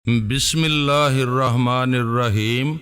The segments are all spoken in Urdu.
بسم اللہ الرحمن الرحیم۔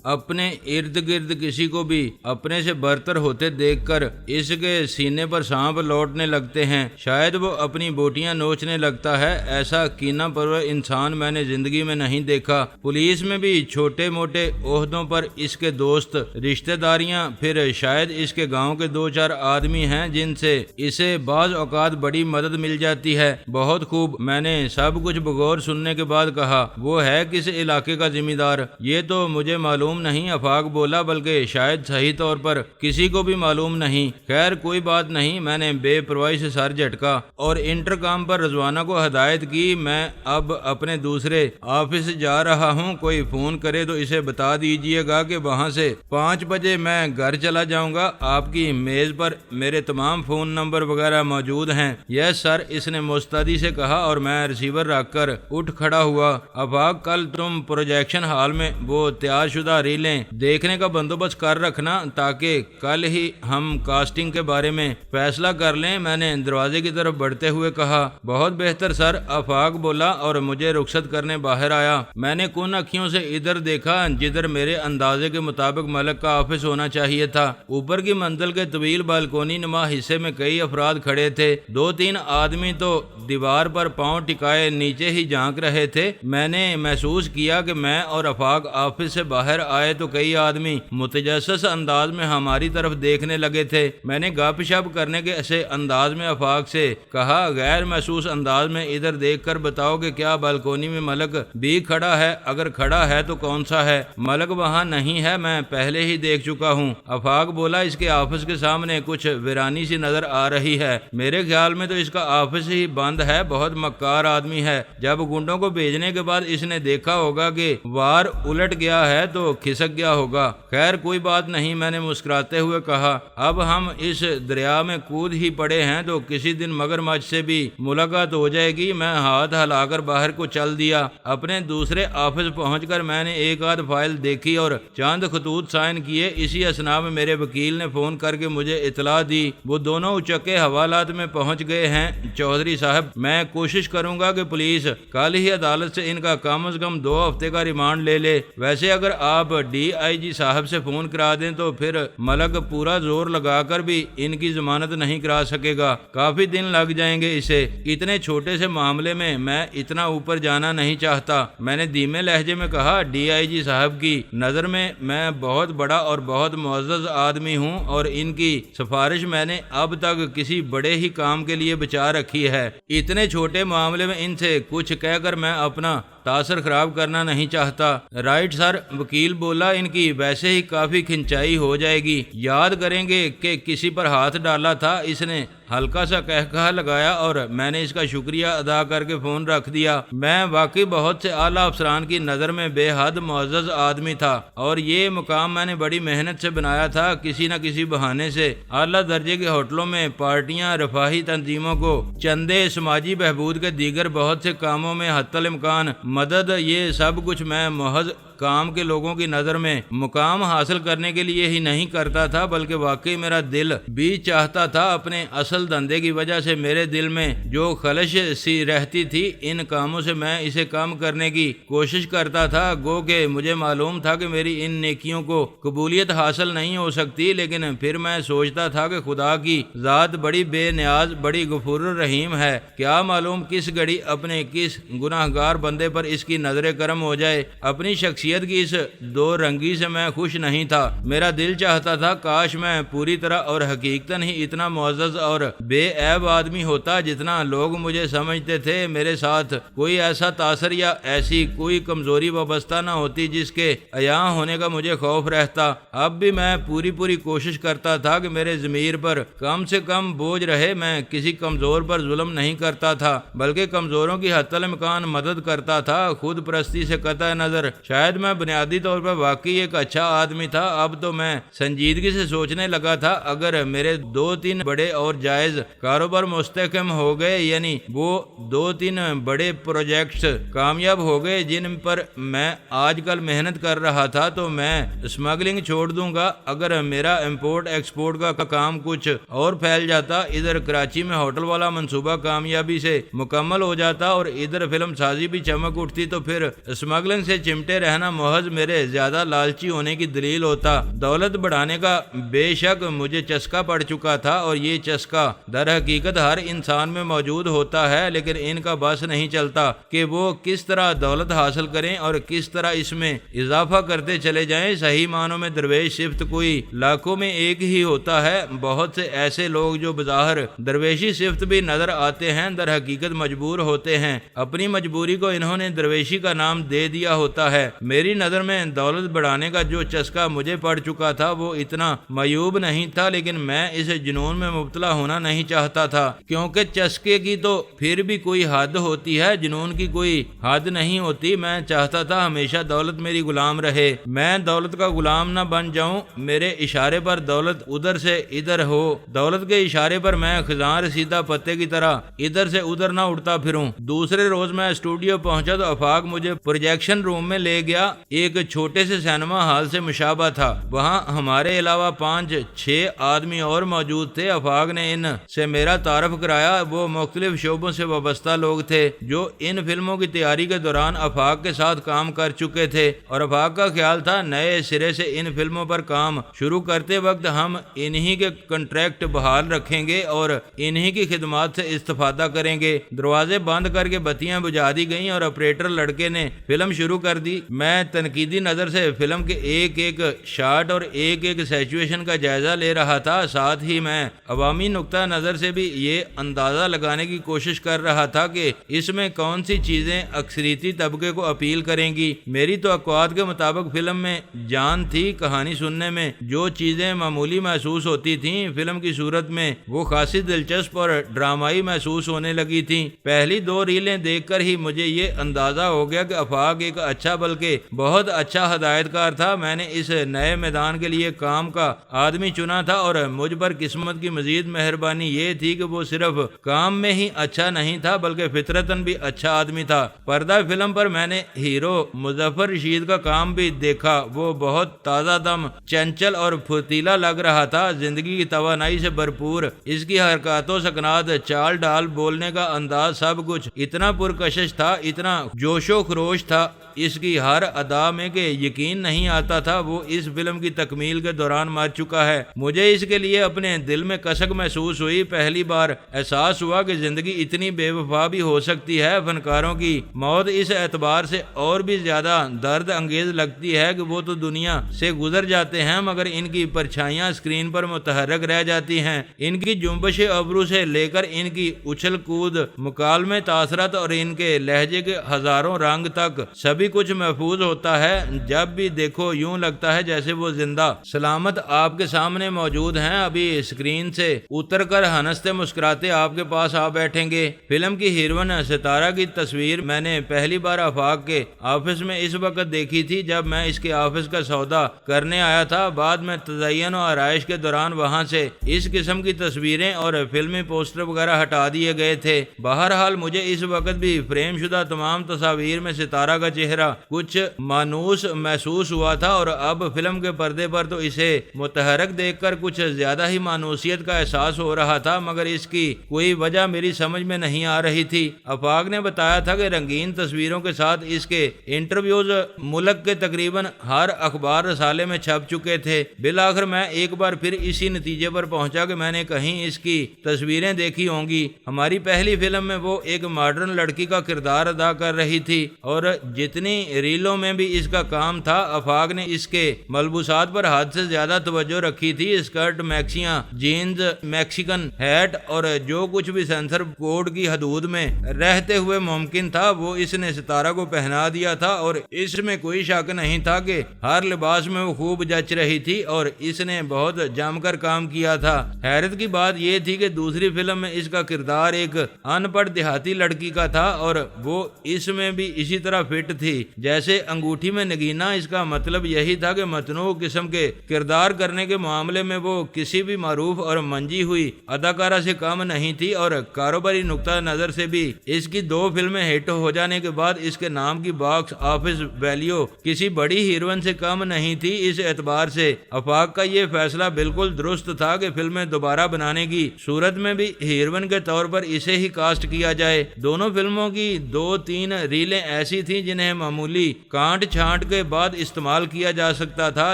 اپنے ارد گرد کسی کو بھی اپنے سے برتر ہوتے دیکھ کر اس کے سینے پر سانپ لوٹنے لگتے ہیں، شاید وہ اپنی بوٹیاں نوچنے لگتا ہے۔ ایسا کینہ پرور انسان میں نے زندگی میں نہیں دیکھا۔ پولیس میں بھی چھوٹے موٹے عہدوں پر اس کے دوست، رشتہ داریاں، پھر شاید اس کے گاؤں کے دو چار آدمی ہیں جن سے اسے بعض اوقات بڑی مدد مل جاتی ہے۔ بہت خوب، میں نے سب کچھ بغور سننے کے بعد کہا، وہ ہے کس علاقے کا ذمہ دار؟ یہ تو مجھے معلوم نہیں، آفاق بولا، بلکہ شاید صحیح طور پر کسی کو بھی معلوم نہیں۔ خیر کوئی بات نہیں، میں نے بے پرواہی سے سر جھٹکا اور انٹرکام پر رضوانہ کو ہدایت کی، میں اب اپنے دوسرے آفس جا رہا ہوں، کوئی فون کرے تو اسے بتا دیجئے گا کہ وہاں سے 5 بجے میں گھر چلا جاؤں گا۔ آپ کی میز پر میرے تمام فون نمبر وغیرہ موجود ہیں۔ یس سر، اس نے مستعدی سے کہا اور میں ریسیور رکھ کر اٹھ کھڑا ہوا۔ آفاق، کل تم پروجیکشن ہال میں وہ تیار شدہ ریلیں دیکھنے کا بندوبست کر رکھنا تاکہ کل ہی ہم کاسٹنگ کے بارے میں فیصلہ کر لیں، میں نے دروازے کی طرف بڑھتے ہوئے کہا۔ بہت بہتر سر، آفاق بولا اور مجھے رخصت کرنے باہر آیا۔ میں نے کن اکھیوں سے ادھر دیکھا جدھر میرے اندازے کے مطابق ملک کا آفس ہونا چاہیے تھا۔ اوپر کی منزل کے طویل بالکونی نما حصے میں کئی افراد کھڑے تھے، 2-3 آدمی تو دیوار پر پاؤں ٹکائے نیچے ہی جھانک رہے تھے۔ میں نے محسوس کیا کہ میں اور آفاق آفس سے باہر آئے تو کئی آدمی متجسس انداز میں ہماری طرف دیکھنے لگے تھے۔ میں نے گپ شپ کرنے کے ایسے انداز میں آفاق سے کہا، غیر محسوس انداز میں ادھر دیکھ کر بتاؤ کہ کیا بالکونی میں ملک بھی کھڑا ہے؟ اگر کھڑا ہے تو کون سا ہے؟ ملک وہاں نہیں ہے، میں پہلے ہی دیکھ چکا ہوں۔ آفاق بولا، اس کے آفس کے سامنے کچھ ویرانی سی نظر آ رہی ہے، میرے خیال میں تو اس کا آفس ہی بند ہے، بہت مکار آدمی ہے۔ جب گنڈوں کو بھیجنے کے بعد اس نے دیکھا ہوگا کہ وار الٹ گیا ہے تو کھسک گیا ہوگا۔ خیر کوئی بات نہیں، میں نے مسکراتے ہوئے کہا، اب ہم اس دریا میں کود ہی پڑے ہیں تو کسی دن مگرمچھ سے بھی ملاقات ہو جائے گی۔ میں ہاتھ ہلا کر باہر کو چل دیا۔ اپنے دوسرے آفس پہنچ کر میں نے ایک آدھ فائل دیکھی اور چند خطوط سائن کیے۔ اسی اثناء میں میرے وکیل نے فون کر کے مجھے اطلاع دی، وہ دونوں اچکے حوالات میں پہنچ گئے ہیں۔ چودھری صاحب، میں کوشش کروں گا کہ پولیس کل ہی عدالت سے ان کا کم از کم 2 ہفتے کا ریمانڈ لے لے۔ ویسے اگر آپ DIG صاحب سے فون کرا دیں تو پھر ملک پورا زور لگا کر بھی ان کی ضمانت نہیں کرا سکے گا، کافی دن لگ جائیں گے اسے۔ اتنے چھوٹے سے معاملے میں میں اتنا اوپر جانا نہیں چاہتا، میں نے دھیمے لہجے میں کہا۔ DIG صاحب کی نظر میں بہت بڑا اور بہت معزز آدمی ہوں اور ان کی سفارش میں نے اب تک کسی بڑے ہی کام کے لیے بچا رکھی ہے۔ اتنے چھوٹے معاملے میں ان سے کچھ کہہ کر میں اپنا تاثر خراب کرنا نہیں چاہتا۔ رائٹ سر، وکیل بولا، ان کی ویسے ہی کافی کھنچائی ہو جائے گی۔ یاد کریں گے کہ کسی پر ہاتھ ڈالا تھا؟ اس نے ہلکا سا کہکہا لگایا اور میں نے اس کا شکریہ ادا کر کے فون رکھ دیا۔ میں واقعی بہت سے اعلیٰ افسران کی نظر میں بے حد معزز آدمی تھا اور یہ مقام میں نے بڑی محنت سے بنایا تھا۔ کسی نہ کسی بہانے سے اعلیٰ درجے کے ہوٹلوں میں پارٹیاں، رفاہی تنظیموں کو چندے، سماجی بہبود کے دیگر بہت سے کاموں میں حتی الامکان مدد، یہ سب کچھ میں محض کام کے لوگوں کی نظر میں مقام حاصل کرنے کے لیے ہی نہیں کرتا تھا، بلکہ واقعی میرا دل بھی چاہتا تھا۔ اپنے اصل دھندے کی وجہ سے میرے دل میں جو خلش سی رہتی تھی، ان کاموں سے میں اسے کم کرنے کی کوشش کرتا تھا۔ گو کہ مجھے معلوم تھا کہ میری ان نیکیوں کو قبولیت حاصل نہیں ہو سکتی، لیکن پھر میں سوچتا تھا کہ خدا کی ذات بڑی بے نیاز، بڑی غفور الرحیم ہے، کیا معلوم کس گھڑی اپنے کس گناہ گار بندے پر اس کی نظر کرم ہو جائے۔ اپنی شخصیت کی اس دو رنگی سے میں خوش نہیں تھا۔ میرا دل چاہتا تھا کاش میں پوری طرح اور حقیقتاً ہی اتنا معزز اور بے عیب آدمی ہوتا جتنا لوگ مجھے سمجھتے تھے۔ میرے ساتھ کوئی ایسا تاثر یا ایسی کوئی کمزوری وابستہ نہ ہوتی جس کے عیاں ہونے کا مجھے خوف رہتا۔ اب بھی میں پوری کوشش کرتا تھا کہ میرے ضمیر پر کم سے کم بوجھ رہے۔ میں کسی کمزور پر ظلم نہیں کرتا تھا، بلکہ کمزوروں کی حتی الامکان مدد کرتا تھا۔ خود پرستی سے قطع نظر شاید میں بنیادی طور پر واقعی ایک اچھا آدمی تھا۔ اب تو میں سنجیدگی سے سوچنے لگا تھا اگر میرے 2-3 بڑے اور جائز کاروبار مستحکم ہو گئے، یعنی وہ 2-3 بڑے پروجیکٹس کامیاب ہو گئے جن پر میں آج کل محنت کر رہا تھا، تو میں اسمگلنگ چھوڑ دوں گا۔ اگر میرا امپورٹ ایکسپورٹ کا کام کچھ اور پھیل جاتا، ادھر کراچی میں ہوٹل والا منصوبہ کامیابی سے مکمل ہو جاتا اور ادھر فلم سازی بھی چمک اٹھتی، تو پھر اسمگلنگ سے چمٹے رہنا محض میرے زیادہ لالچی ہونے کی دلیل ہوتا۔ دولت بڑھانے کا بے شک مجھے چسکا پڑ چکا تھا، اور یہ چسکا در حقیقت ہر انسان میں موجود ہوتا ہے، لیکن ان کا بس نہیں چلتا کہ وہ کس طرح دولت حاصل کریں اور کس طرح اس میں اضافہ کرتے چلے جائیں۔ صحیح معنوں میں درویش صفت کوئی لاکھوں میں ایک ہی ہوتا ہے۔ بہت سے ایسے لوگ جو بظاہر درویشی صفت بھی نظر آتے ہیں، در حقیقت مجبور ہوتے ہیں۔ اپنی مجبوری کو انہوں نے درویشی کا نام دے دیا ہوتا ہے۔ میری نظر میں دولت بڑھانے کا جو چسکا مجھے پڑ چکا تھا وہ اتنا معیوب نہیں تھا، لیکن میں اس جنون میں مبتلا ہونا نہیں چاہتا تھا، کیونکہ چسکے کی تو پھر بھی کوئی حد ہوتی ہے، جنون کی کوئی حد نہیں ہوتی۔ میں چاہتا تھا ہمیشہ دولت میری غلام رہے، میں دولت کا غلام نہ بن جاؤں۔ میرے اشارے پر دولت ادھر سے ادھر ہو، دولت کے اشارے پر میں خزاں رسیدہ پتے کی طرح ادھر سے ادھر نہ اڑتا پھروں۔ دوسرے روز میں اسٹوڈیو پہنچا تو آفاق مجھے پروجیکشن روم میں لے گیا۔ ایک چھوٹے سے سینما ہال سے مشابہ تھا، وہاں ہمارے علاوہ 5-6 آدمی اور موجود تھے۔ آفاق نے ان سے میرا تعارف کرایا۔ وہ مختلف شعبوں سے وابستہ لوگ تھے جو ان فلموں کی تیاری کے دوران آفاق کے ساتھ کام کر چکے تھے، اور آفاق کا خیال تھا نئے سرے سے ان فلموں پر کام شروع کرتے وقت ہم انہی کے کنٹریکٹ بحال رکھیں گے اور انہی کی خدمات سے استفادہ کریں گے۔ دروازے بند کر کے بتیاں بجھا دی گئیں اور آپریٹر لڑکے نے فلم شروع کر دی۔ میں تنقیدی نظر سے فلم کے ایک ایک شاٹ اور ایک ایک سچویشن کا جائزہ لے رہا تھا، ساتھ ہی میں عوامی نقطہ نظر سے بھی یہ اندازہ لگانے کی کوشش کر رہا تھا کہ اس میں کون سی چیزیں اکثریتی طبقے کو اپیل کریں گی۔ میری توقعات کے مطابق فلم میں جان تھی۔ کہانی سننے میں جو چیزیں معمولی محسوس ہوتی تھیں، فلم کی صورت میں وہ خاصی دلچسپ اور ڈرامائی محسوس ہونے لگی تھیں۔ پہلی 2 ریلیں دیکھ کر ہی مجھے یہ اندازہ ہو گیا کہ آفاق ایک اچھا بلکہ بہت اچھا ہدایت کار تھا۔ میں نے اس نئے میدان کے لیے کام کا آدمی چنا تھا، اور مجھ پر قسمت کی مزید مہربانی یہ تھی کہ وہ صرف کام میں ہی اچھا نہیں تھا بلکہ فطرتاً بھی اچھا آدمی تھا۔ پردہ فلم پر میں نے ہیرو مظفر رشید کا کام بھی دیکھا۔ وہ بہت تازہ دم، چنچل اور پھرتیلا لگ رہا تھا، زندگی کی توانائی سے بھرپور۔ اس کی حرکات و سکنات، چال ڈال، بولنے کا انداز، سب کچھ اتنا پرکشش تھا، اتنا جوش و خروش تھا اس کی ہر ادا میں کہ یقین نہیں آتا تھا وہ اس فلم کی تکمیل کے دوران مر چکا ہے۔ مجھے اس کے لیے اپنے دل میں کسک محسوس ہوئی۔ پہلی بار احساس ہوا کہ زندگی اتنی بے وفا بھی ہو سکتی ہے۔ فنکاروں کی موت اس اعتبار سے اور بھی زیادہ درد انگیز لگتی ہے کہ وہ تو دنیا سے گزر جاتے ہیں مگر ان کی پرچھائیاں اسکرین پر متحرک رہ جاتی ہیں۔ ان کی جنبش ابرو سے لے کر ان کی اچھل کود، مکالمے، تاثرات اور ان کے لہجے کے ہزاروں رنگ تک سبھی کچھ محفوظ ہوتا ہے۔ جب بھی دیکھو یوں لگتا ہے جیسے وہ زندہ سلامت آپ کے سامنے موجود ہیں، ابھی اسکرین سے اتر کر ہنستے مسکراتے آپ کے پاس آ بیٹھیں گے۔ فلم کی ہیروئن ستارہ کی تصویر میں نے پہلی بار آفاق کے آفس میں اس وقت دیکھی تھی جب میں اس کے آفس کا سودا کرنے آیا تھا۔ بعد میں تزئین و آرائش کے دوران وہاں سے اس قسم کی تصویریں اور فلمی پوسٹر وغیرہ ہٹا دیے گئے تھے۔ بہرحال مجھے اس وقت بھی فریم شدہ تمام تصاویر میں ستارہ کا چہرہ کچھ مانوس محسوس ہوا تھا، اور اب فلم کے پردے پر تو اسے متحرک دیکھ کر کچھ زیادہ ہی مانوسیت کا احساس ہو رہا تھا، مگر اس کی کوئی وجہ میری سمجھ میں نہیں آ رہی تھی۔ آفاق نے بتایا تھا کہ رنگین تصویروں کے ساتھ اس کے انٹرویوز ملک کے تقریباً ہر اخبار رسالے میں چھپ چکے تھے۔ بالآخر میں ایک بار پھر اسی نتیجے پر پہنچا کہ میں نے کہیں اس کی تصویریں دیکھی ہوں گی۔ ہماری پہلی فلم میں وہ ایک ماڈرن لڑکی کا کردار ادا کر رہی تھی، اور جتنی ریلوں میں بھی اس کا کام تھا، آفاق نے اس کے ملبوسات پر حد سے زیادہ توجہ رکھی تھی۔ اسکرٹ، میکسیاں، جینز، میکسیکن ہیٹ اور جو کچھ بھی سینسر کوڈ کی حدود میں رہتے ہوئے ممکن تھا وہ اس نے ستارہ کو پہنا دیا تھا، اور اس میں کوئی شک نہیں تھا کہ ہر لباس میں وہ خوب جچ رہی تھی اور اس نے بہت جم کر کام کیا تھا۔ حیرت کی بات یہ تھی کہ دوسری فلم میں اس کا کردار ایک ان پڑھ دیہاتی لڑکی کا تھا اور وہ اس میں بھی اسی طرح فٹ تھی۔ تھی، جیسے انگوٹھی میں نگینا۔ اس کا مطلب یہی تھا کہ متنوع قسم کے کردار کرنے کے معاملے میں وہ کسی بھی معروف اور منجی ہوئی اداکارہ سے کم نہیں تھی، اور کاروباری نقطہ نظر سے بھی اس کی 2 فلمیں ہٹ ہو جانے کے بعد اس کے نام کی باکس آفس ویلیو کسی بڑی ہیروئن سے کم نہیں تھی۔ اس اعتبار سے آفاق کا یہ فیصلہ بالکل درست تھا کہ فلمیں دوبارہ بنانے کی صورت میں بھی ہیروئن کے طور پر اسے ہی کاسٹ کیا جائے۔ دونوں فلموں کی 2-3 ریلیں ایسی تھیں جنہیں معمولی کانٹ چھانٹ کے بعد استعمال کیا جا سکتا تھا،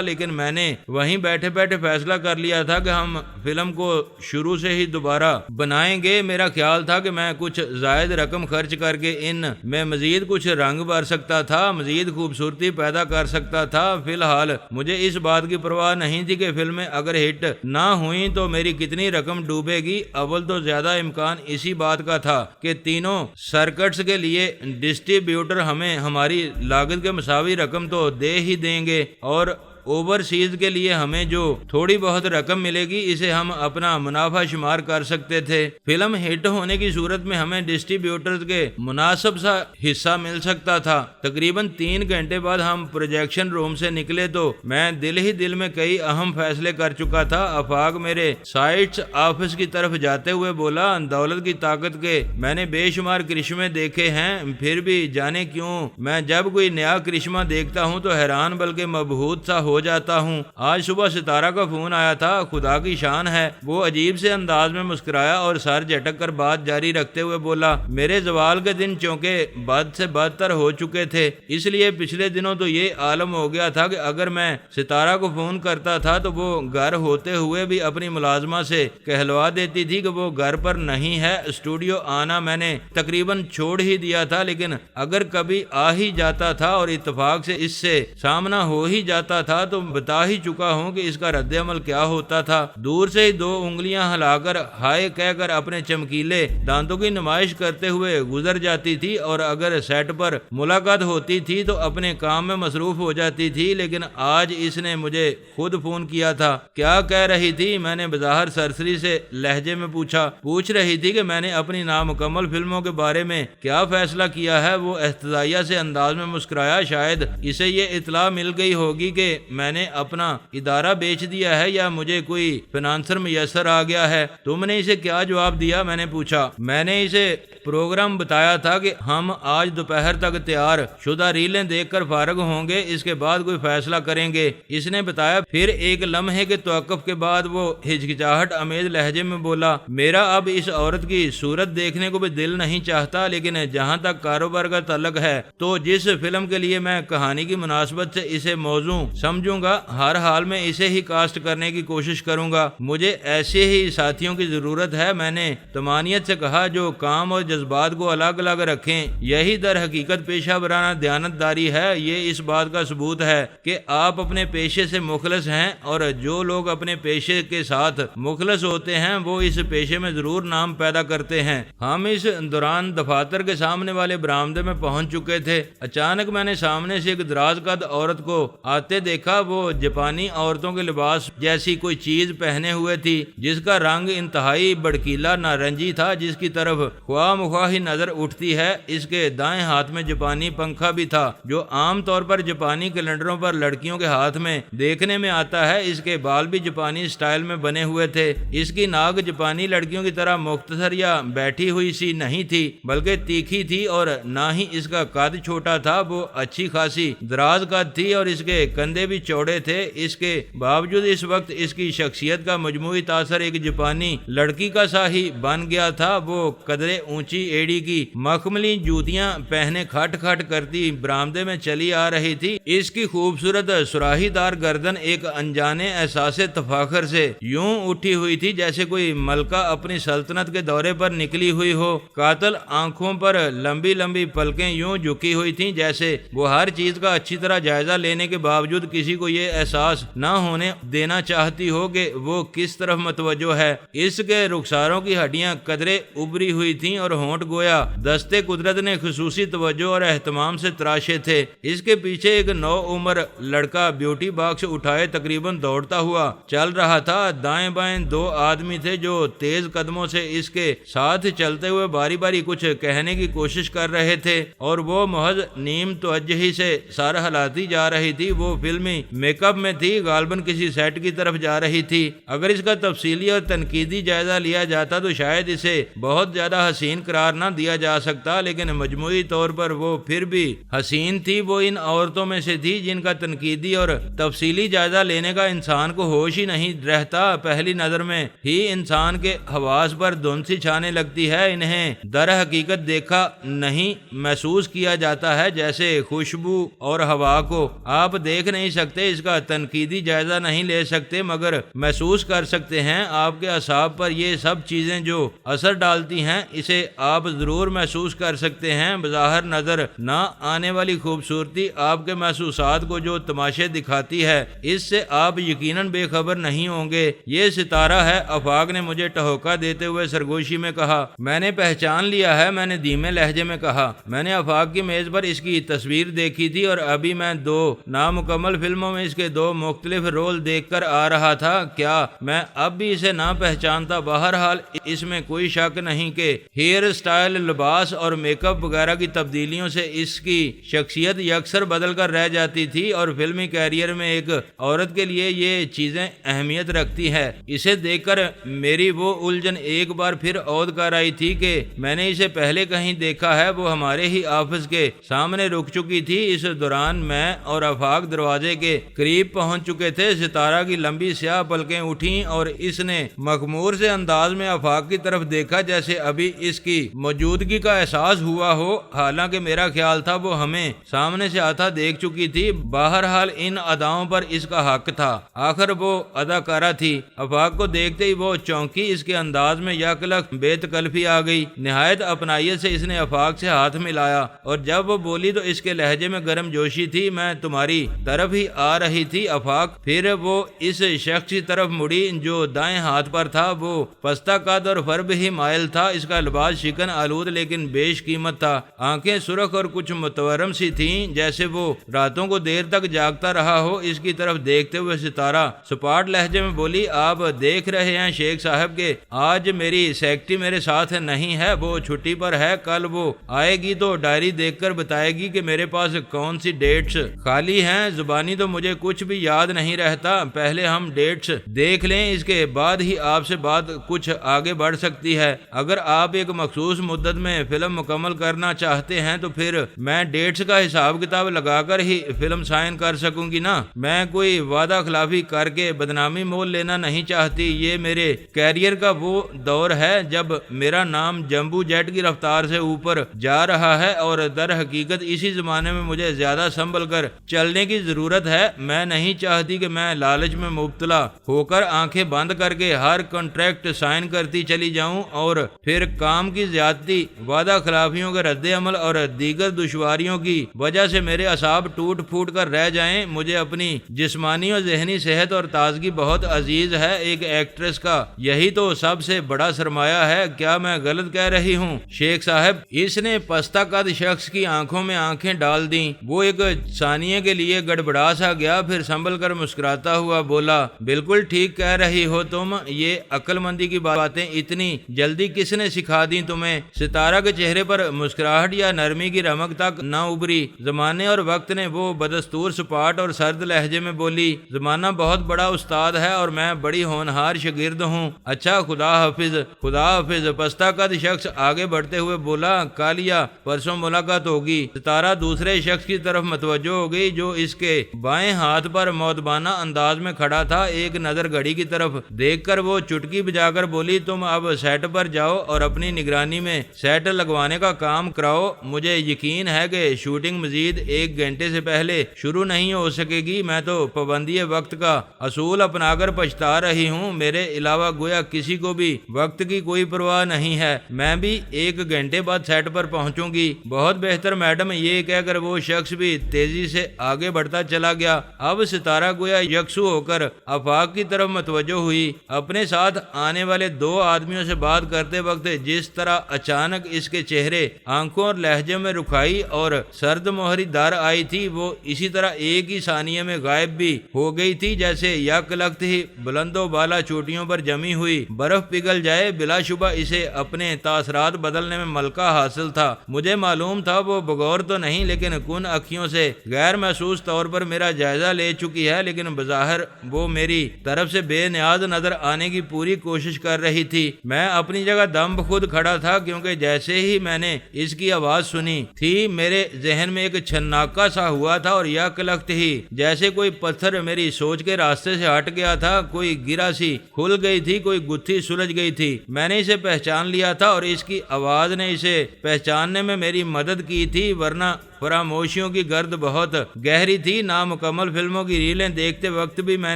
لیکن میں نے وہیں بیٹھے بیٹھے فیصلہ کر لیا تھا کہ ہم فلم کو شروع سے ہی دوبارہ بنائیں گے۔ میرا خیال تھا کہ میں کچھ زائد رقم خرچ کر کے ان میں مزید کچھ رنگ بھر سکتا تھا، مزید خوبصورتی پیدا کر سکتا تھا۔ فی الحال مجھے اس بات کی پرواہ نہیں تھی کہ فلمیں اگر ہٹ نہ ہوئیں تو میری کتنی رقم ڈوبے گی۔ اول تو زیادہ امکان اسی بات کا تھا کہ تینوں سرکٹس کے لیے ڈسٹریبیوٹر ہمیں ہماری لاگت کے مساوی رقم تو دے ہی دیں گے، اور اوورسیز کے لیے ہمیں جو تھوڑی بہت رقم ملے گی اسے ہم اپنا منافع شمار کر سکتے تھے۔ فلم ہٹ ہونے کی صورت میں ہمیں ڈسٹریبیوٹرز کے مناسب سا حصہ مل سکتا تھا۔ تقریباً 3 گھنٹے بعد ہم پروجیکشن روم سے نکلے تو میں دل ہی دل میں کئی اہم فیصلے کر چکا تھا۔ آفاق میرے سائٹس آفس کی طرف جاتے ہوئے بولا، دولت کی طاقت کے میں نے بے شمار کرشمے دیکھے ہیں، پھر بھی جانے کیوں میں جب کوئی نیا کرشمہ دیکھتا ہوں تو حیران بلکہ مبہوت سا ہو جاتا ہوں۔ آج صبح ستارہ کا فون آیا تھا، خدا کی شان ہے۔ وہ عجیب سے انداز میں مسکرایا اور سر جھٹک کر بات جاری رکھتے ہوئے بولا، میرے زوال کے دن چونکہ بد سے بدتر ہو چکے تھے، اس لیے پچھلے دنوں تو یہ عالم ہو گیا تھا کہ اگر میں ستارہ کو فون کرتا تھا تو وہ گھر ہوتے ہوئے بھی اپنی ملازمہ سے کہلوا دیتی تھی کہ وہ گھر پر نہیں ہے۔ اسٹوڈیو آنا میں نے تقریباً چھوڑ ہی دیا تھا، لیکن اگر کبھی آ ہی جاتا تھا اور اتفاق سے اس سے سامنا ہو ہی جاتا تھا تو بتا ہی چکا ہوں کہ اس کا رد عمل کیا ہوتا تھا۔ دور سے ہی 2 انگلیاں ہلا کر ہائے کہہ کر اپنے چمکیلے دانتوں کی نمائش کرتے ہوئے گزر جاتی تھی، اور اگر سیٹ پر ملاقات ہوتی تھی تو اپنے کام میں مصروف ہو جاتی تھی۔ لیکن آج اس نے مجھے خود فون کیا تھا۔ کیا کہہ رہی تھی؟ میں نے بظاہر سرسری سے لہجے میں پوچھا۔ پوچھ رہی تھی کہ میں نے اپنی نامکمل فلموں کے بارے میں کیا فیصلہ کیا ہے۔ وہ احتجاجیہ سے انداز میں مسکرایا۔ شاید اسے یہ اطلاع مل گئی ہوگی کہ میں نے اپنا ادارہ بیچ دیا ہے یا مجھے کوئی فنانسر میسر آ گیا ہے۔ تم نے اسے کیا جواب دیا؟ میں نے پوچھا۔ میں نے اسے پروگرام بتایا تھا کہ ہم آج دوپہر تک تیار شدہ ریلیں دیکھ کر فارغ ہوں گے، اس کے بعد کوئی فیصلہ کریں گے، اس نے بتایا۔ پھر ایک لمحے کے توقف کے بعد وہ ہچکچاہٹ امیز لہجے میں بولا، میرا اب اس عورت کی صورت دیکھنے کو بھی دل نہیں چاہتا، لیکن جہاں تک کاروبار کا تعلق ہے تو جس فلم کے لیے میں کہانی کی مناسبت سے اسے موضوع سمجھوں گا، ہر حال میں اسے ہی کاسٹ کرنے کی کوشش کروں گا۔ مجھے ایسے ہی ساتھیوں کی ضرورت ہے، میں نے طمانینت سے کہا، جو کام اور جذبات کو الگ الگ رکھیں۔ یہی در حقیقت پیشہ ورانہ دیانتداری ہے۔ یہ اس بات کا ثبوت ہے کہ آپ اپنے پیشے سے مخلص ہیں، اور جو لوگ اپنے پیشے کے ساتھ مخلص ہوتے ہیں وہ اس پیشے میں ضرور نام پیدا کرتے ہیں۔ ہم اس دوران دفاتر کے سامنے والے برآمدے میں پہنچ چکے تھے۔ اچانک میں نے سامنے سے ایک دراز قد عورت کو آتے دیکھا۔ وہ جاپانی عورتوں کے لباس جیسی کوئی چیز پہنے ہوئے تھی، جس کا رنگ انتہائی بڑکیلا نارنجی تھا، جس کی طرف خواہ مخواہ ہی نظر اٹھتی ہے۔ اس کے دائیں ہاتھ میں جاپانی پنکھا بھی تھا، جو عام طور پر جاپانی کیلنڈروں پر لڑکیوں کے ہاتھ میں دیکھنے میں آتا ہے۔ اس کے بال بھی جاپانی سٹائل میں بنے ہوئے تھے۔ اس کی ناک جاپانی لڑکیوں کی طرح مختصر یا بیٹھی ہوئی سی نہیں تھی، بلکہ تیکھی تھی، اور نہ ہی اس کا قد چھوٹا تھا۔ وہ اچھی خاصی دراز قد تھی اور اس کے کندھے بھی چوڑے تھے۔ اس کے باوجود اس وقت اس کی شخصیت کا مجموعی تاثر ایک جاپانی لڑکی کا سا ہی بن گیا تھا۔ وہ قدرے اونچی ایڑی کی مخملی جوتیاں پہنے کھٹ کھٹ کرتی برآمدے میں چلی آ رہی تھی۔ اس کی خوبصورت سراہی دار گردن ایک انجانے احساس تفاخر سے یوں اٹھی ہوئی تھی جیسے کوئی ملکہ اپنی سلطنت کے دورے پر نکلی ہوئی ہو۔ قاتل آنکھوں پر لمبی لمبی پلکیں یوں جھکی ہوئی تھیں جیسے وہ ہر چیز کا اچھی طرح جائزہ لینے کے باوجود کسی کو یہ احساس نہ ہونے دینا چاہتی ہو کہ وہ کس طرف متوجہ ہے۔ اس کے رخساروں کی ہڈیاں قدرے ابری ہوئی تھیں اور ہونٹ گویا دستے قدرت نے خصوصی توجہ اور اہتمام سے تراشے تھے۔ اس کے پیچھے ایک نو عمر لڑکا بیوٹی باکس اٹھائے تقریباً دوڑتا ہوا چل رہا تھا۔ دائیں بائیں دو آدمی تھے جو تیز قدموں سے اس کے ساتھ چلتے ہوئے باری باری کچھ کہنے کی کوشش کر رہے تھے اور وہ محض نیم توجہی سے سر ہلاتی جا رہی تھی۔ وہ فلمی میک اپ میں تھی، غالباً کسی سیٹ کی طرف جا رہی تھی۔ اگر اس کا تفصیلی اور تنقیدی جائزہ لیا جاتا تو شاید اسے بہت زیادہ حسین قرار نہ دیا جا سکتا، لیکن مجموعی طور پر وہ پھر بھی حسین تھی۔ وہ ان عورتوں میں سے تھی جن کا تنقیدی اور تفصیلی جائزہ لینے کا انسان کو ہوش ہی نہیں رہتا۔ پہلی نظر میں ہی انسان کے حواس پر دھند سی چھانے لگتی ہے، انہیں در حقیقت دیکھا نہیں محسوس کیا جاتا ہے، جیسے خوشبو اور ہوا کو آپ دیکھ نہیں سکتے، اس کا تنقیدی جائزہ نہیں لے سکتے، مگر محسوس کر سکتے ہیں۔ آپ کے اعصاب پر یہ سب چیزیں جو اثر ڈالتی ہیں اسے آپ ضرور محسوس کر سکتے ہیں۔ بظاہر نظر نہ آنے والی خوبصورتی آپ کے محسوسات کو جو تماشے دکھاتی ہے اس سے آپ یقیناً بے خبر نہیں ہوں گے۔ یہ ستارہ ہے، آفاق نے مجھے ٹہوکا دیتے ہوئے سرگوشی میں کہا۔ میں نے پہچان لیا ہے، میں نے دھیمے لہجے میں کہا۔ میں نے آفاق کی میز پر اس کی تصویر دیکھی تھی اور ابھی میں 2 نامکمل فلموں میں اس کے 2 مختلف رول دیکھ کر آ رہا تھا۔ کیا میں اب بھی اسے نہ پہچانتا؟ بہرحال اس میں کوئی شک نہیں کہ ہیئر سٹائل، لباس اور میک اپ وغیرہ کی تبدیلیوں سے اس کی شخصیت یکسر بدل کر رہ جاتی تھی اور فلمی کیریئر میں ایک عورت کے لیے یہ چیزیں اہمیت رکھتی ہے۔ اسے دیکھ کر میری وہ الجھن ایک بار پھر عود کر آئی تھی کہ میں نے اسے پہلے کہیں دیکھا ہے۔ وہ ہمارے ہی آفس کے سامنے رک چکی تھی۔ اس دوران میں اور آفاق دروازے کے قریب پہنچ چکے تھے۔ ستارہ کی لمبی سیاہ پلکیں اٹھیں اور اس نے مخمور سے انداز میں آفاق کی طرف دیکھا، جیسے ابھی اس کی موجودگی کا احساس ہوا ہو، حالانکہ میرا خیال تھا وہ ہمیں سامنے سے آتا دیکھ چکی تھی۔ بہرحال ان اداؤں پر اس کا حق تھا، آخر وہ اداکارہ تھی۔ آفاق کو دیکھتے ہی وہ چونکی، اس کے انداز میں یکلخت بے تکلفی آ گئی۔ نہایت اپنائیت سے اس نے آفاق سے ہاتھ ملایا اور جب وہ بولی تو اس کے لہجے میں گرم جوشی تھی۔ میں تمہاری طرف ہی آ رہی تھی آفاق۔ پھر وہ اس شخص کی طرف مڑی جو دائیں ہاتھ پر تھا۔ وہ پستہ قد اور فرب ہی مائل تھا۔ اس کا لباس شکن آلود لیکن بیش قیمت تھا۔ آنکھیں سرخ اور کچھ متورم سی تھیں، جیسے وہ راتوں کو دیر تک جاگتا رہا ہو۔ اس کی طرف دیکھتے ہوئے ستارہ سپاٹ لہجے میں بولی، آپ دیکھ رہے ہیں شیخ صاحب کہ آج میری سیکرٹری میرے ساتھ نہیں ہے، وہ چھٹی پر ہے۔ کل وہ آئے گی تو ڈائری دیکھ کر بتائے گی کہ میرے پاس کون سی ڈیٹس خالی ہیں۔ زبانی تو مجھے کچھ بھی یاد نہیں رہتا، پہلے ہم ڈیٹس دیکھ لیں، اس کے بعد ہی آپ سے بات کچھ آگے بڑھ سکتی ہے۔ اگر آپ ایک مخصوص مدت میں فلم مکمل کرنا چاہتے ہیں تو پھر میں ڈیٹس کا حساب کتاب لگا کر ہی فلم سائن کر سکوں گی نا۔ میں کوئی وعدہ خلافی کر کے بدنامی مول لینا نہیں چاہتی۔ یہ میرے کیریئر کا وہ دور ہے جب میرا نام جمبو جیٹ کی رفتار سے اوپر جا رہا ہے اور در حقیقت اسی زمانے میں مجھے زیادہ سنبھل کر چلنے کی ضرورت ہے۔ میں نہیں چاہتی کہ میں لالچ میں مبتلا ہو کر آنکھیں بند کر کے ہر کنٹریکٹ سائن کرتی چلی جاؤں اور پھر کام کی زیادتی، وعدہ خلافیوں کے رد عمل اور دیگر دشواریوں کی وجہ سے میرے اعصاب ٹوٹ پھوٹ کر رہ جائیں۔ مجھے اپنی جسمانی اور ذہنی صحت اور تازگی بہت عزیز ہے۔ ایک ایکٹریس کا یہی تو سب سے بڑا سرمایہ ہے۔ کیا میں غلط کہہ رہی ہوں شیخ صاحب؟ اس نے پستہ قد شخص کی آنکھوں میں آنکھیں ڈال دیں۔ وہ ایک ثانیے کے لیے گڑبڑا سا گیا، پھر سنبھل کر مسکراتا ہوا بولا، بالکل ٹھیک کہہ رہی ہو تم۔ یہ عقل مندی کی باتیں اتنی جلدی کس نے سکھا دی تمہیں؟ ستارہ کے چہرے پر مسکراہٹ یا نرمی کی رمق تک نہ ابری۔ زمانے اور وقت نے، وہ بدستور سپاٹ اور سرد لہجے میں بولی، زمانہ بہت بڑا استاد ہے اور میں بڑی ہونہار شاگرد ہوں۔ اچھا، خدا حافظ۔ خدا حافظ۔ پستہ قد شخص آگے بڑھتے ہوئے بولا، کل یا پرسوں ملاقات ہوگی۔ ستارہ دوسرے شخص کی طرف متوجہ ہو گئی جو اس کے بائیں ہاتھ پر مؤدبانہ انداز میں کھڑا تھا۔ ایک نظر گھڑی کی طرف دیکھ کر وہ چٹکی بجا کر بولی، تم اب سیٹ پر جاؤ اور اپنی نگرانی میں سیٹ لگوانے کا کام کراؤ۔ مجھے یقین ہے کہ شوٹنگ مزید 1 گھنٹے سے پہلے شروع نہیں ہو سکے گی۔ میں تو پابندی وقت کا اصول اپنا کر پچھتا رہی ہوں۔ میرے علاوہ گویا کسی کو بھی وقت کی کوئی پرواہ نہیں ہے۔ میں بھی 1 گھنٹے بعد سیٹ پر پہنچوں گی۔ بہت بہتر میڈم۔ یہ کہہ کر وہ شخص بھی تیزی سے آگے بڑھتا چلا گیا۔ اب ستارہ گویا یکسو ہو کر آفاق کی طرف متوجہ ہوئی۔ اپنے ساتھ آنے والے 2 آدمیوں سے بات کرتے وقت جس طرح طرح اچانک اس کے چہرے، آنکھوں اور لہجے میں رکھائی اور سرد مہری در آئی تھی، وہ اسی طرح ایک ہی ثانیے میں غائب بھی ہو گئی تھی جیسے یک لخت ہی بلند و بالا چوٹیوں پر جمی ہوئی برف پگھل جائے۔ بلا شبہ اسے اپنے تاثرات بدلنے میں ملکہ حاصل تھا۔ مجھے معلوم تھا وہ بغور تو نہیں لیکن کن اکھیوں سے غیر محسوس طور پر میرا جائزہ لے چکی ہے، لیکن بظاہر وہ میری طرف سے بے نیاز نظر آنے کی پوری کوشش کر رہی تھی۔ میں اپنی جگہ دم بخود کھڑا تھا کیونکہ جیسے ہی میں نے اس کی آواز سنی تھی میرے ذہن میں ایک چھناکا سا ہوا تھا اور یک لخت ہی جیسے کوئی پتھر میری سوچ کے راستے سے ہٹ گیا تھا، کوئی گرا سی کھل گئی تھی، کوئی گتھی سلجھ گئی تھی۔ میں نے اسے پہچان لیا تھا اور اس کی آواز نے اسے پہچاننے میں میری مدد کی تھی، ورنہ فراموشیوں کی گرد بہت گہری تھی۔ نامکمل فلموں کی ریلیں دیکھتے وقت بھی میں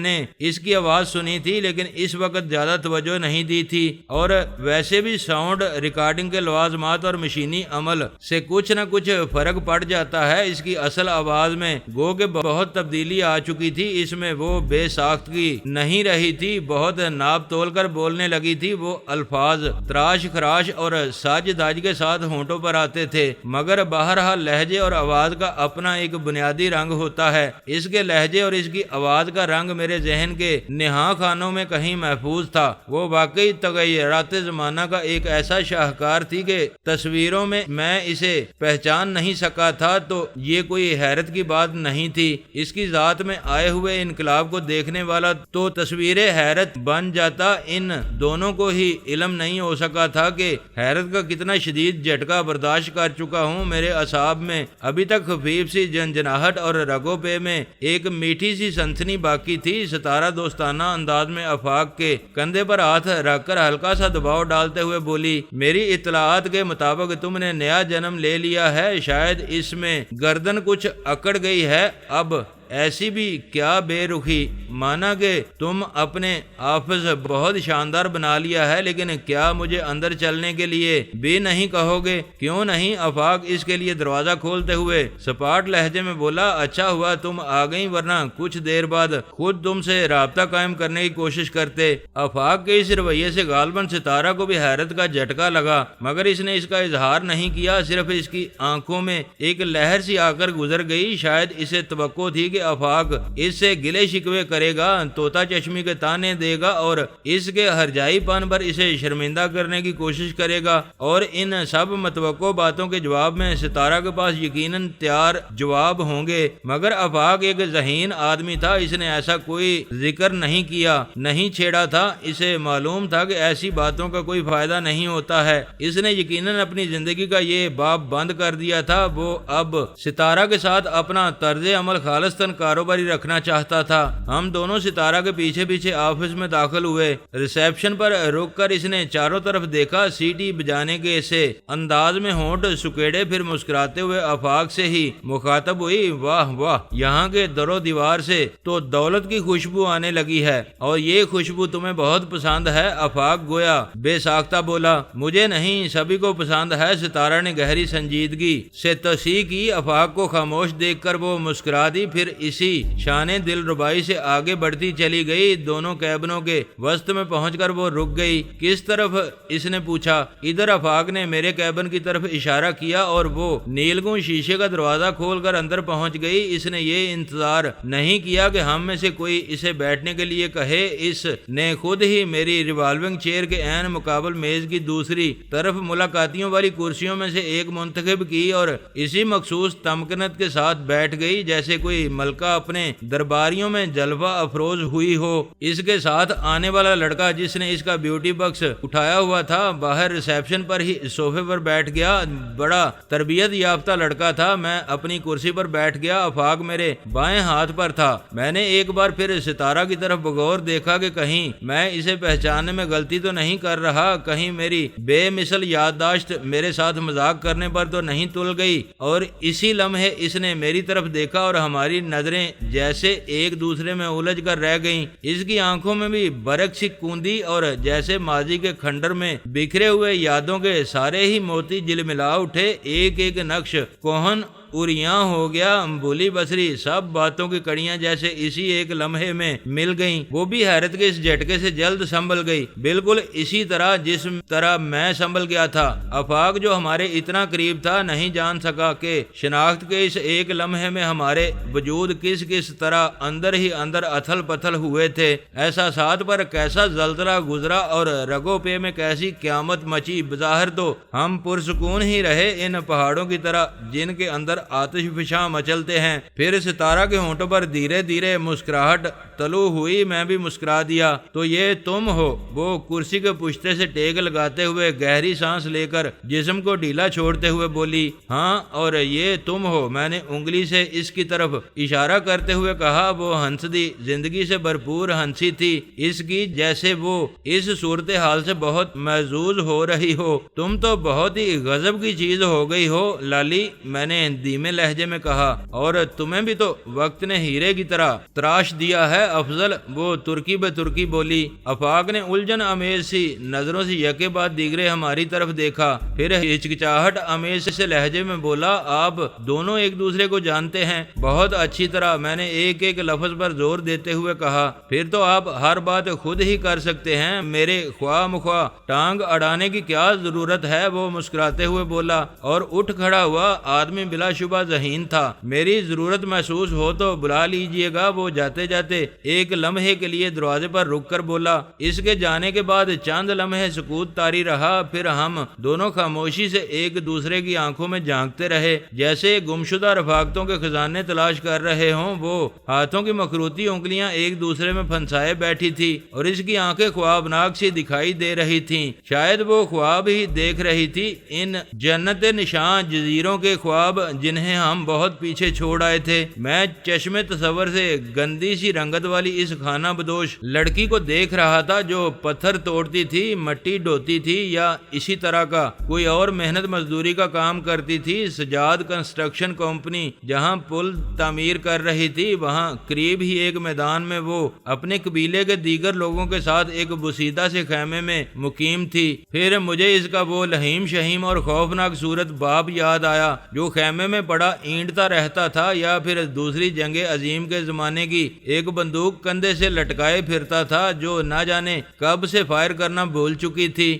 نے اس کی آواز سنی تھی، لیکن اس وقت زیادہ توجہ نہیں دی تھی، اور ویسے بھی ساؤنڈ ریکارڈنگ کے لوازمات اور مشینی عمل سے کچھ نہ کچھ فرق پڑ جاتا ہے۔ اس کی اصل آواز میں گو کہ بہت تبدیلی آ چکی تھی، اس میں وہ بے ساختگی نہیں رہی تھی، بہت ناپ تول کر بولنے لگی تھی۔ وہ الفاظ تراش خراش اور ساج داج کے ساتھ ہونٹوں پر آتے تھے، مگر بہرحال لہجے اور آواز کا اپنا ایک بنیادی رنگ ہوتا ہے۔ اس کے لہجے اور اس کی آواز کا رنگ میرے ذہن کے نہاں خانوں میں کہیں محفوظ تھا۔ وہ واقعی تغیرات زمانہ کا ایک ایسا شاہکار تھی کہ تصویروں میں اسے پہچان نہیں سکا تھا، تو یہ کوئی حیرت کی بات نہیں تھی۔ اس کی ذات میں آئے ہوئے انقلاب کو دیکھنے والا تو تصویر حیرت بن جاتا۔ ان دونوں کو ہی علم نہیں ہو سکا تھا کہ حیرت کا کتنا شدید جھٹکا برداشت کر چکا ہوں۔ میرے اعصاب میں ابھی تک خفیف سی جنجناہٹ اور رگوں پہ میں ایک میٹھی سی سنسنی باقی تھی۔ ستارہ دوستانہ انداز میں آفاق کے کندھے پر ہاتھ رکھ کر ہلکا سا دباؤ ڈالتے ہوئے بولی، میری اطلاعات کے مطابق تم نے نیا جنم لے لیا ہے، شاید اس میں گردن کچھ اکڑ گئی ہے۔ اب ایسی بھی کیا بے رخی، مانا کہ تم اپنے آفس بہت شاندار بنا لیا ہے، لیکن کیا مجھے اندر چلنے کے لیے بھی نہیں کہو گے؟ کیوں نہیں؟ آفاق اس کے لیے دروازہ کھولتے ہوئے سپاٹ لہجے میں بولا، اچھا ہوا تم آ گئی، ورنہ کچھ دیر بعد خود تم سے رابطہ قائم کرنے کی کوشش کرتے۔ آفاق کے اس رویے سے غالباً ستارہ کو بھی حیرت کا جھٹکا لگا، مگر اس نے اس کا اظہار نہیں کیا، صرف اس کی آنکھوں میں ایک لہر سی آ کر گزر گئی۔ شاید اسے توقع تھی کہ آفاق اس سے گلے شکوے کرے گا، طوطا چشمی کے تانے دے گا اور اس کے ہرجائی پن پر اسے شرمندہ کرنے کی کوشش کرے گا، اور ان سب متوقع باتوں کے جواب میں ستارہ کے پاس یقیناً تیار جواب ہوں گے۔ مگر آفاق ایک ذہین آدمی تھا، اس نے ایسا کوئی ذکر نہیں کیا، نہیں چھیڑا تھا۔ اسے معلوم تھا کہ ایسی باتوں کا کوئی فائدہ نہیں ہوتا ہے۔ اس نے یقیناً اپنی زندگی کا یہ باب بند کر دیا تھا۔ وہ اب ستارہ کے ساتھ اپنا طرز عمل خالصتاً کاروباری رکھنا چاہتا تھا۔ ہم دونوں ستارہ کے پیچھے پیچھے آفس میں داخل ہوئے۔ ریسیپشن پر رک کر اس نے چاروں طرف دیکھا، سیٹی بجانے کے سے انداز میں ہونٹ سکیڑے، پھر مسکراتے ہوئے آفاق سے ہی مخاطب ہوئی، واہ واہ، یہاں کے در و دیوار سے تو دولت کی خوشبو آنے لگی ہے، اور یہ خوشبو تمہیں بہت پسند ہے۔ آفاق گویا بے ساختہ بولا، مجھے نہیں، سبھی کو پسند ہے۔ ستارہ نے گہری سنجیدگی سے تصحیح کی۔ آفاق کو خاموش دیکھ کر وہ مسکرا دی، پھر اسی شان دل ربائی سے آگے بڑھتی چلی گئی۔ دونوں کیبنوں کے وسط میں پہنچ کر وہ رک گئی۔ کس طرف؟ اس نے پوچھا۔ ادھر۔ آفاق نے میرے کیبن کی طرف اشارہ کیا اور وہ نیلگوں شیشے کا دروازہ کھول کر اندر پہنچ گئی۔ اس نے یہ انتظار نہیں کیا کہ ہم میں سے کوئی اسے بیٹھنے کے لیے کہے، اس نے خود ہی میری ریوالونگ چیئر کے عین مقابل میز کی دوسری طرف ملاقاتیوں والی کرسیوں میں سے ایک منتخب کی اور اسی مخصوص تمکنت کے ساتھ بیٹھ گئی، جیسے کوئی ملکہ اپنے درباریوں میں جلوہ افروز ہوئی ہو۔ اس کے ساتھ آنے والا لڑکا جس نے اس کا بیوٹی باکس اٹھایا ہوا تھا باہر ریسیپشن پر ہی صوفے پر بیٹھ گیا۔ بڑا تربیت یافتہ لڑکا تھا۔ میں اپنی کرسی پر بیٹھ گیا۔ آفاق میرے بائیں ہاتھ پر تھا۔ میں نے ایک بار پھر ستارہ کی طرف بغور دیکھا کہ کہیں میں اسے پہچاننے میں غلطی تو نہیں کر رہا، کہیں میری بے مثل یادداشت میرے ساتھ مذاق کرنے پر تو نہیں تل گئی۔ اور اسی لمحے اس نے میری طرف دیکھا اور ہماری نظریں جیسے ایک دوسرے میں الجھ کر رہ گئیں۔ اس کی آنکھوں میں بھی برق سی کوندی اور جیسے ماضی کے کھنڈر میں بکھرے ہوئے یادوں کے سارے ہی موتی جلملا اٹھے۔ ایک ایک نقش کوہن اریاں ہو گیا۔ بھولی بصری سب باتوں کی کڑیاں جیسے اسی ایک لمحے میں مل گئیں۔ وہ بھی حیرت کے اس جھٹکے سے جلد سنبھل گئی، بالکل اسی طرح جس طرح میں سنبھل گیا تھا۔ آفاق جو ہمارے اتنا قریب تھا نہیں جان سکا کہ شناخت کے اس ایک لمحے میں ہمارے وجود کس کس طرح اندر ہی اندر اتھل پتھل ہوئے تھے۔ احساسات پر کیسا زلزلہ گزرا اور رگوں پہ میں کیسی قیامت مچی۔ بظاہر تو ہم پرسکون ہی رہے ان پہاڑوں کی طرح جن کے اندر آتش فشاں مچلتے ہیں۔ پھر ستارہ کے ہونٹوں پر دھیرے دھیرے مسکراہٹ طلوع ہوئی، میں بھی مسکرا دیا۔ تو یہ تم ہو؟ وہ کرسی کے پشتے سے ٹیک لگاتے ہوئے گہری سانس لے کر جسم کو ڈھیلا چھوڑتے ہوئے بولی۔ ہاں، اور یہ تم ہو؟ میں نے انگلی سے اس کی طرف اشارہ کرتے ہوئے کہا۔ وہ ہنسدی زندگی سے بھرپور ہنسی تھی اس کی جیسے وہ اس صورتحال سے بہت محظوظ ہو رہی ہو۔ تم تو بہت ہی غضب کی چیز ہو گئی ہو لالی، میں نے دھیمے لہجے میں کہا، اور تمہیں بھی تو وقت نے ہیرے کی طرح تراش دیا ہے افضل، وہ ترکی بے ترکی بولی۔ آفاق نے الجھن امیز سی نظروں سے یکے بعد دیگرے ہماری طرف دیکھا، پھر ہچکچاہٹ امیز سے لہجے میں بولا، آپ دونوں ایک دوسرے کو جانتے ہیں بہت اچھی طرح، میں نے ایک ایک لفظ پر زور دیتے ہوئے کہا۔ پھر تو آپ ہر بات خود ہی کر سکتے ہیں، میرے خواہ مخواہ ٹانگ اڑانے کی کیا ضرورت ہے، وہ مسکراتے ہوئے بولا اور اٹھ کھڑا ہوا۔ آدمی بلا شبہ ذہین تھا، میری ضرورت محسوس ہو تو بلا لیجئے گا۔ وہ جاتے جاتے ایک لمحے کے لیے دروازے پر رک کر بولا۔ اس کے جانے کے بعد چند لمحے سکوت طاری رہا، پھر ہم دونوں خاموشی سے ایک دوسرے کی آنکھوں میں جھانکتے رہے جیسے گمشدہ رفاقتوں کے خزانے تلاش کر رہے ہوں۔ وہ ہاتھوں کی مخروطی انگلیاں ایک دوسرے میں پھنسائے بیٹھی تھی اور اس کی آنکھیں خوابناک سی دکھائی دے رہی تھیں، شاید وہ خواب ہی دیکھ رہی تھی، ان جنت نشان جزیروں کے خواب جنہیں ہم بہت پیچھے چھوڑ آئے تھے۔ میں چشم تصور سے گندی سی رنگت والی اس خانہ بدوش لڑکی کو دیکھ رہا تھا جو پتھر توڑتی تھی، مٹی ڈھوتی تھی یا اسی طرح کا کوئی اور محنت مزدوری کا کام کرتی تھی۔ سجاد کنسٹرکشن کمپنی جہاں پل تعمیر کر رہی تھی وہاں قریب ہی ایک میدان میں وہ اپنے قبیلے کے دیگر لوگوں کے ساتھ ایک بسیدہ سے خیمے میں مقیم تھی۔ پھر مجھے اس کا وہ لہیم شہیم اور خوفناک صورت باپ یاد آیا جو خیمے میں پڑا اینٹتا رہتا تھا، یا پھر دوسری جنگ عظیم کے زمانے کی ایک بندوق کندھے سے لٹکائے پھرتا تھا جو نہ جانے کب سے فائر کرنا بھول چکی تھی۔